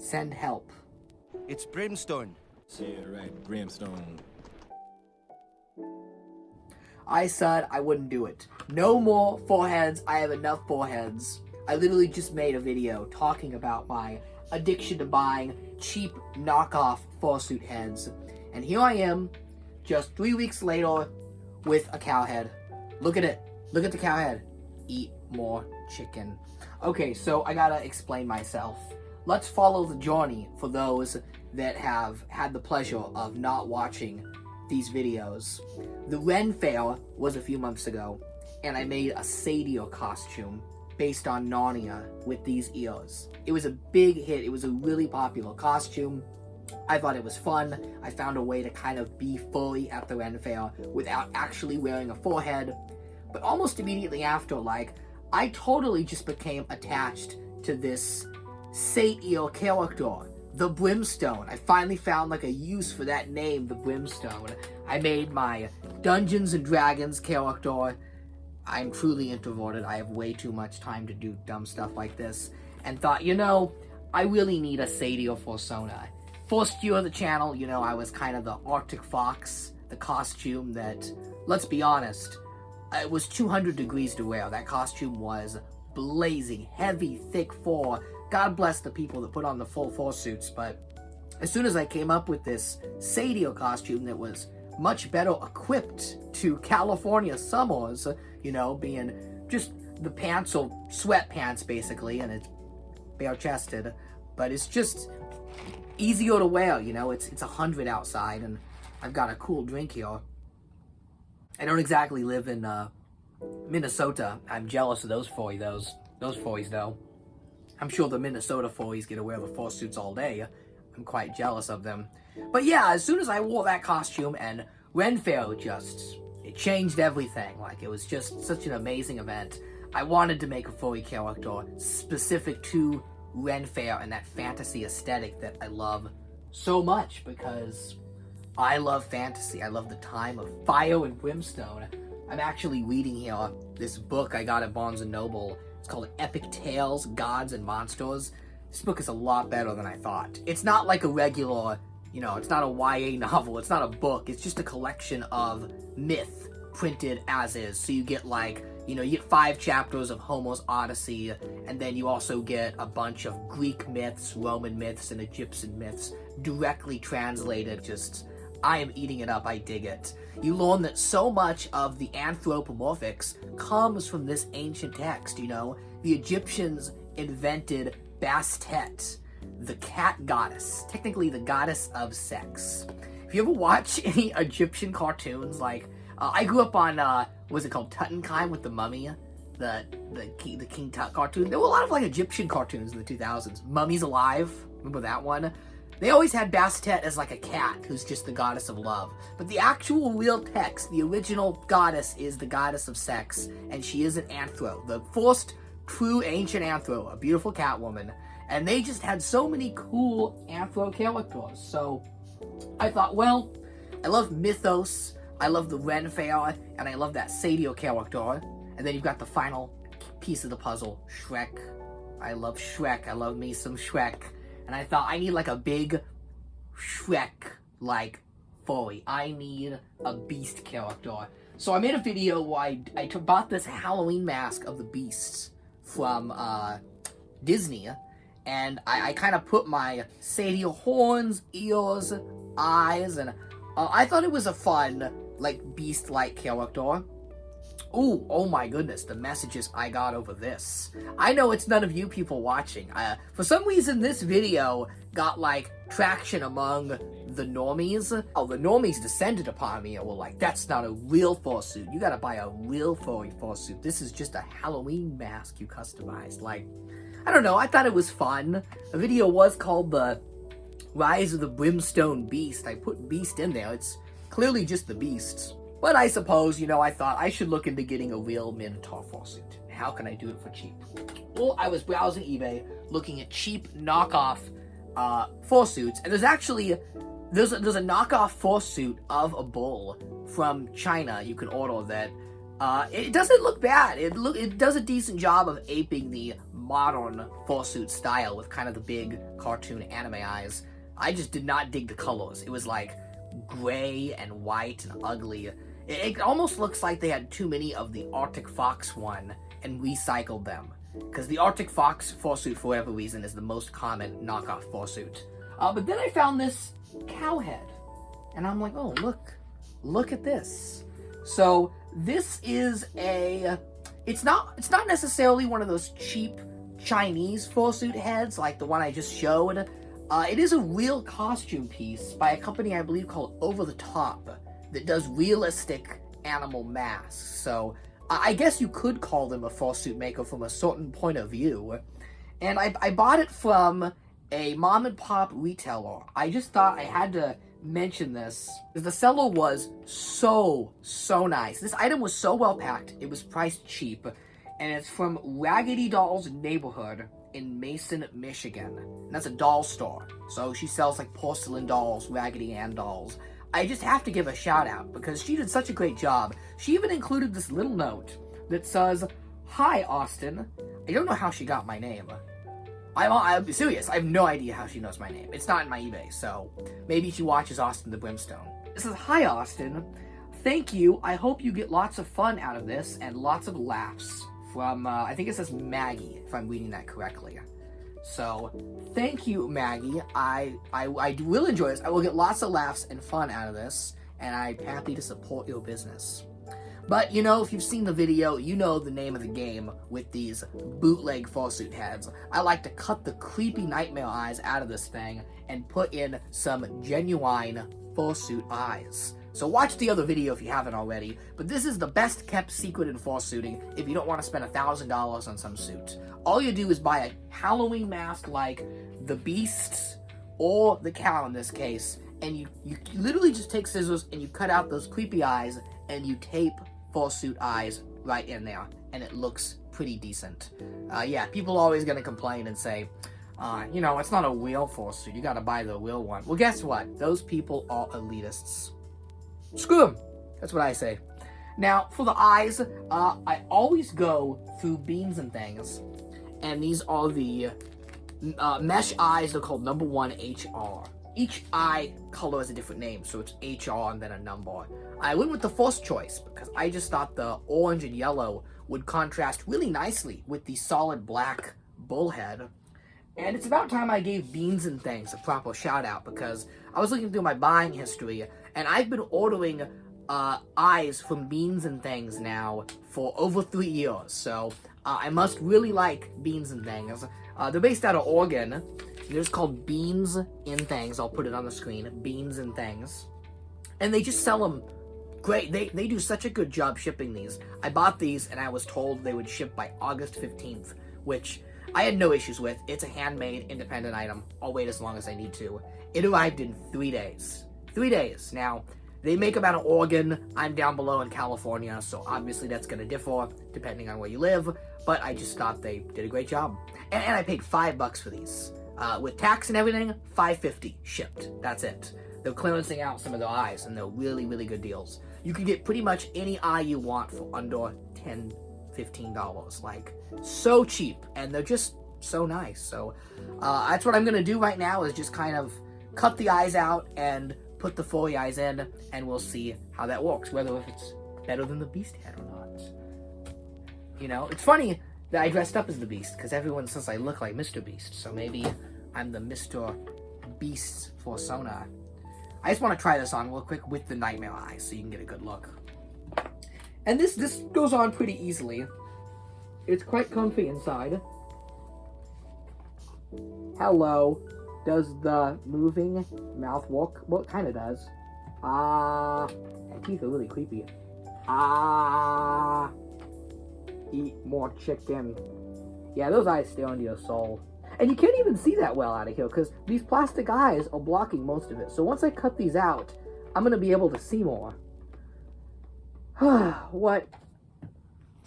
Send help. It's Brimstone. Yeah, right, Brimstone. I said I wouldn't do it. No more foreheads. I have enough foreheads. I literally just made a video talking about my addiction to buying cheap knockoff fursuit heads. And here I am, just 3 weeks later, with a cow head. Look at it. Look at the cow head. Eat more chicken. Okay, so I gotta explain myself. Let's follow the journey for those that have had the pleasure of not watching these videos. The Ren Fair was a few months ago, and I made a Sadio costume based on Narnia with these ears. It was a big hit. It was a really popular costume. I thought it was fun. I found a way to kind of be fully at the Ren Fair without actually wearing a forehead. But almost immediately after, I totally just became attached to this Sadio character, the Brimstone. I finally found a use for that name, the Brimstone. I made my Dungeons and Dragons character. I'm truly introverted. I have way too much time to do dumb stuff like this. And thought, I really need a Sadio persona. First year of the channel, I was kind of the Arctic Fox, the costume that, let's be honest, it was 200 degrees to wear. That costume was blazing, heavy, thick fur. God bless the people that put on the full fursuits, but as soon as I came up with this Sadio costume that was much better equipped to California summers, being just the pants or sweatpants basically, and it's bare-chested, but it's just easier to wear, it's 100 outside, and I've got a cool drink here. I don't exactly live in Minnesota. I'm jealous of those furries though. I'm sure the Minnesota furries get to wear the fursuits all day. I'm quite jealous of them. But yeah, as soon as I wore that costume, and Ren Fair it changed everything. It was just such an amazing event. I wanted to make a furry character specific to Ren Fair and that fantasy aesthetic that I love so much, because I love fantasy. I love the time of fire and brimstone. I'm actually reading here this book I got at Barnes & Noble. It's called Epic Tales, Gods and Monsters. This book is a lot better than I thought. It's not like a regular, it's not a YA novel. It's not a book. It's just a collection of myth printed as is. So you get you get 5 chapters of Homer's Odyssey, and then you also get a bunch of Greek myths, Roman myths, and Egyptian myths directly translated. I am eating it up. I dig it. You learn that so much of the anthropomorphics comes from this ancient text, The Egyptians invented Bastet, the cat goddess, technically the goddess of sex. If you ever watch any Egyptian cartoons, I grew up on, was it called Tutankhamun with the Mummy? The King Tut cartoon. There were a lot of Egyptian cartoons in the 2000s. Mummy's Alive, remember that one? They always had Bastet as a cat who's just the goddess of love. But the actual real text, the original goddess, is the goddess of sex, and she is an anthro. The first true ancient anthro, a beautiful cat woman. And they just had so many cool anthro characters. So I thought, well, I love mythos, I love the Ren Fair, and I love that Sadio character. And then you've got the final piece of the puzzle, Shrek. I love Shrek. I love me some Shrek. And I thought, I need a big Shrek furry. I need a beast character. So I made a video where I bought this Halloween mask of the beasts from Disney. And I kind of put my Sadio horns, ears, eyes, and I thought it was a fun, beast-like character. Ooh, oh my goodness, the messages I got over this. I know it's none of you people watching. For some reason, this video got, traction among the normies. Oh, the normies descended upon me and were like, that's not a real fursuit. You gotta buy a real furry fursuit. This is just a Halloween mask you customized. I don't know, I thought it was fun. The video was called the Rise of the Brimstone Beast. I put beast in there. It's clearly just the beasts. But I suppose, I thought I should look into getting a real Minotaur fursuit. How can I do it for cheap? Well, I was browsing eBay, looking at cheap knockoff fursuits, and there's a knockoff fursuit of a bull from China you can order that It doesn't look bad. It does a decent job of aping the modern fursuit style with kind of the big cartoon anime eyes. I just did not dig the colors. It was like gray and white and ugly. It almost looks like they had too many of the Arctic Fox one and recycled them. Because the Arctic Fox fursuit, for whatever reason, is the most common knockoff fursuit. But then I found this cow head. And I'm like, oh, look at this. So this is it's not necessarily one of those cheap Chinese fursuit heads like the one I just showed. It is a real costume piece by a company I believe called Over the Top that does realistic animal masks. So I guess you could call them a fursuit maker from a certain point of view. And I bought it from a mom and pop retailer. I just thought I had to mention this because the seller was so nice. This item was so well packed. It was priced cheap. And it's from Raggedy Dolls Neighborhood in Mason, Michigan. And that's a doll store. So she sells like porcelain dolls, Raggedy Ann dolls. I just have to give a shout out because she did such a great job. She even included this little note that says, "Hi, Austin. I don't know how she got my name. I'm serious. I have no idea how she knows my name. It's not in my eBay, so maybe she watches Austin the Brimstone." It says, "Hi, Austin. Thank you. I hope you get lots of fun out of this and lots of laughs." From, I think it says Maggie, if I'm reading that correctly. So, thank you, Maggie. I will enjoy this. I will get lots of laughs and fun out of this, and I'm happy to support your business. But, you know, if you've seen the video, you know the name of the game with these bootleg fursuit heads. I like to cut the creepy nightmare eyes out of this thing and put in some genuine fursuit eyes. So watch the other video if you haven't already, but this is the best kept secret in fursuiting if you don't want to spend $1,000 on some suit. All you do is buy a Halloween mask like the Beast or the cow in this case, and you literally just take scissors and you cut out those creepy eyes and you tape fursuit eyes right in there, and it looks pretty decent. Yeah, people are always going to complain and say, you know, it's not a real fursuit, you gotta buy the real one. Well, guess what? Those people are elitists. Screw them. That's what I say. Now, for the eyes, I always go through Beans and Things, and these are the mesh eyes. They're called number 1 HR. Each eye color has a different name, so it's HR and then a number. I went with the first choice because I just thought the orange and yellow would contrast really nicely with the solid black bullhead. And it's about time I gave Beans and Things a proper shout out because I was looking through my buying history and I've been ordering eyes from Beans and Things now for over 3 years. So I must really like Beans and Things. They're based out of Oregon. They're just called Beans in Things. I'll put it on the screen. Beans and Things. And they just sell them great. They do such a good job shipping these. I bought these and I was told they would ship by August 15th, which I had no issues with. It's a handmade, independent item. I'll wait as long as I need to. It arrived in 3 days. 3 days. Now, they make them out of Oregon. I'm down below in California, so obviously that's going to differ depending on where you live. But I just thought they did a great job. And I paid $5 for these. With tax and everything, $5.50 shipped. That's it. They're clearancing out some of their eyes, and they're really, really good deals. You can get pretty much any eye you want for under $10, $15. Like, so cheap, and they're just so nice. So that's what I'm gonna do right now, is just kind of cut the eyes out and put the Foley eyes in, and we'll see how that works, whether if it's better than the Beast head or not. You know, it's funny that I dressed up as the Beast, because everyone says I look like Mr. Beast, so maybe I'm the Mr. Beast persona. I just want to try this on real quick with the nightmare eyes, so you can get a good look. And this goes on pretty easily. It's quite comfy inside. Hello. Does the moving mouth work? Well, it kind of does. My teeth are really creepy. Eat more chicken. Yeah, those eyes stare into your soul. And you can't even see that well out of here because these plastic eyes are blocking most of it. So once I cut these out, I'm going to be able to see more. What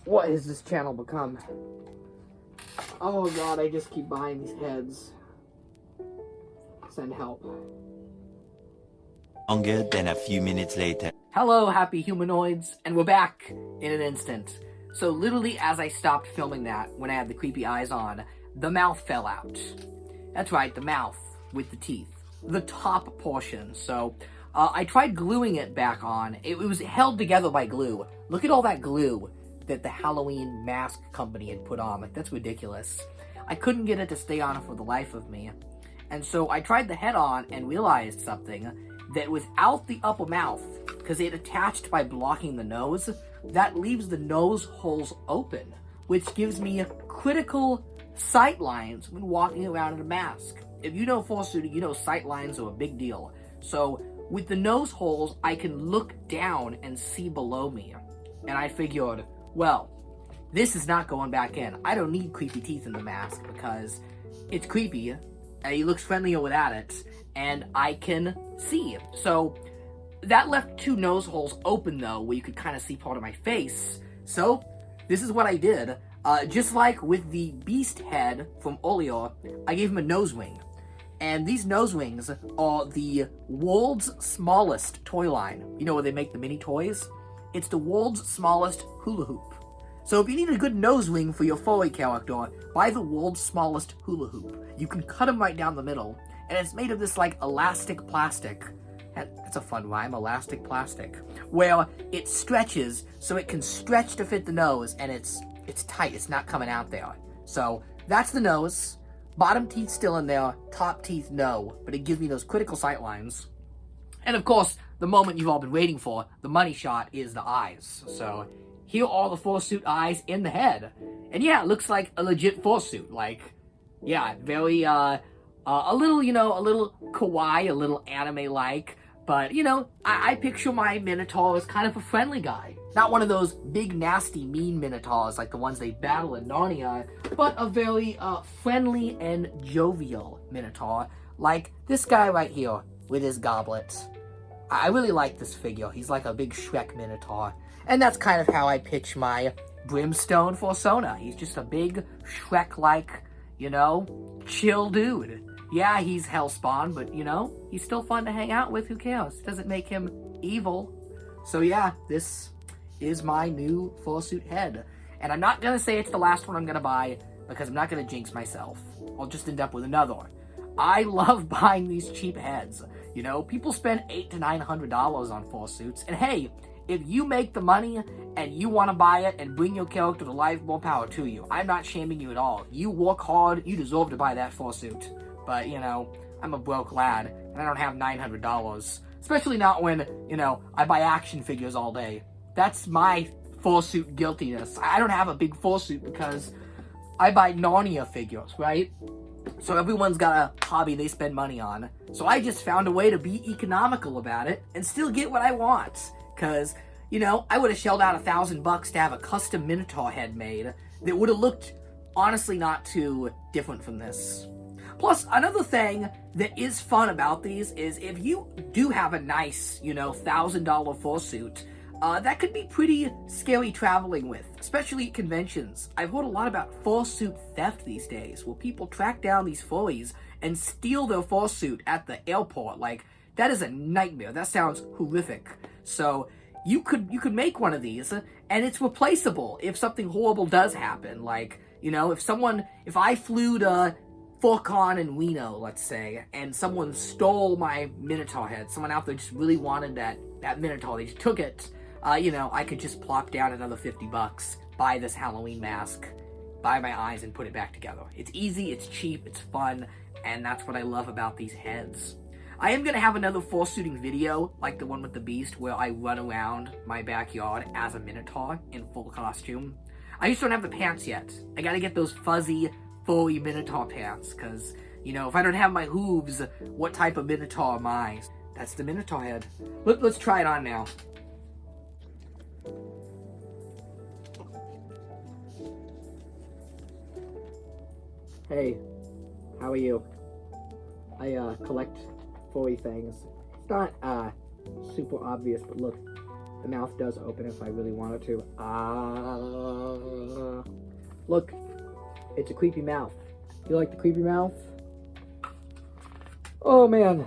has this channel become? Oh god, I just keep buying these heads. Send help. Longer than a few minutes later. Hello, happy humanoids, and we're back in an instant. So literally as I stopped filming that, when I had the creepy eyes on, the mouth fell out. That's right, the mouth with the teeth. The top portion. So I tried gluing it back on. It was held together by glue. Look at all that glue that the Halloween mask company had put on. Like, that's ridiculous. I couldn't get it to stay on for the life of me. And so I tried the head on and realized something, that without the upper mouth, because it attached by blocking the nose, that leaves the nose holes open, which gives me critical sight lines when walking around in a mask. If you know fursuiting, you know sight lines are a big deal. So with the nose holes, I can look down and see below me. And I figured, well, this is not going back in. I don't need creepy teeth in the mask because it's creepy, and he looks friendlier without it, and I can see. So that left 2 nose holes open, though, where you could kind of see part of my face. So this is what I did. Just like with the beast head from earlier, I gave him a nose ring. And these nose rings are the world's smallest toy line. You know where they make the mini toys? It's the world's smallest hula hoop. So if you need a good nose ring for your furry character, buy the world's smallest hula hoop. You can cut them right down the middle, and it's made of this, like, elastic plastic. That's a fun rhyme, elastic plastic. Where it stretches, so it can stretch to fit the nose, and it's tight, it's not coming out there. So, that's the nose. Bottom teeth still in there, top teeth no, but it gives me those critical sight lines. And of course, the moment you've all been waiting for, the money shot, is the eyes. So, here are the fursuit eyes in the head. And yeah, it looks like a legit fursuit. Like, yeah, very, a little, you know, a little kawaii, a little anime-like. But, you know, I picture my Minotaur as kind of a friendly guy. Not one of those big, nasty, mean Minotaurs like the ones they battle in Narnia, but a very friendly and jovial Minotaur, like this guy right here with his goblet. I really like this figure. He's like a big Shrek Minotaur. And that's kind of how I pitch my Brimstone Fursona. He's just a big Shrek-like, you know, chill dude. Yeah, he's Hellspawn, but, you know, he's still fun to hang out with. Who cares? Doesn't make him evil. So yeah, this is my new fursuit head. And I'm not going to say it's the last one I'm going to buy, because I'm not going to jinx myself. I'll just end up with another one. I love buying these cheap heads. You know, people spend $800 to $900 on fursuits. And hey, if you make the money and you want to buy it and bring your character to life, more power to you. I'm not shaming you at all. You work hard, you deserve to buy that fursuit. But, you know, I'm a broke lad, and I don't have $900. Especially not when, you know, I buy action figures all day. That's my fursuit guiltiness. I don't have a big fursuit because I buy Narnia figures, right? So everyone's got a hobby they spend money on. So I just found a way to be economical about it and still get what I want. Because, you know, I would have shelled out $1,000 to have a custom Minotaur head made that would have looked, honestly, not too different from this. Plus, another thing that is fun about these is if you do have a nice, you know, $1,000 fursuit, that could be pretty scary traveling with, especially at conventions. I've heard a lot about fursuit theft these days, where people track down these furries and steal their fursuit at the airport. Like, that is a nightmare. That sounds horrific. So, you could make one of these, and it's replaceable if something horrible does happen. Like, you know, if I flew to FurCon in Reno, let's say, and someone stole my Minotaur head, someone out there just really wanted that Minotaur, they just took it, you know, I could just plop down another $50, buy this Halloween mask, buy my eyes, and put it back together. It's easy, it's cheap, it's fun, and that's what I love about these heads. I am going to have another fursuiting video, like the one with the Beast, where I run around my backyard as a Minotaur in full costume. I just don't have the pants yet. I gotta get those fuzzy, furry Minotaur pants, because, you know, if I don't have my hooves, what type of Minotaur am I? That's the Minotaur head. Let's try it on now. Hey, how are you? I collect furry things. It's not super obvious, but look, the mouth does open if I really wanted to. Look, it's a creepy mouth. You like the creepy mouth? Oh man.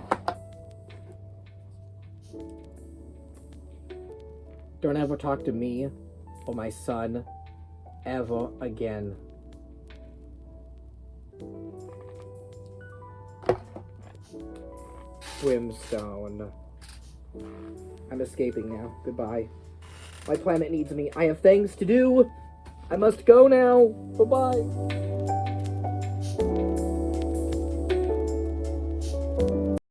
Don't ever talk to me or my son ever again. Brimstone. I'm escaping now. Goodbye. My planet needs me. I have things to do. I must go now. Bye-bye.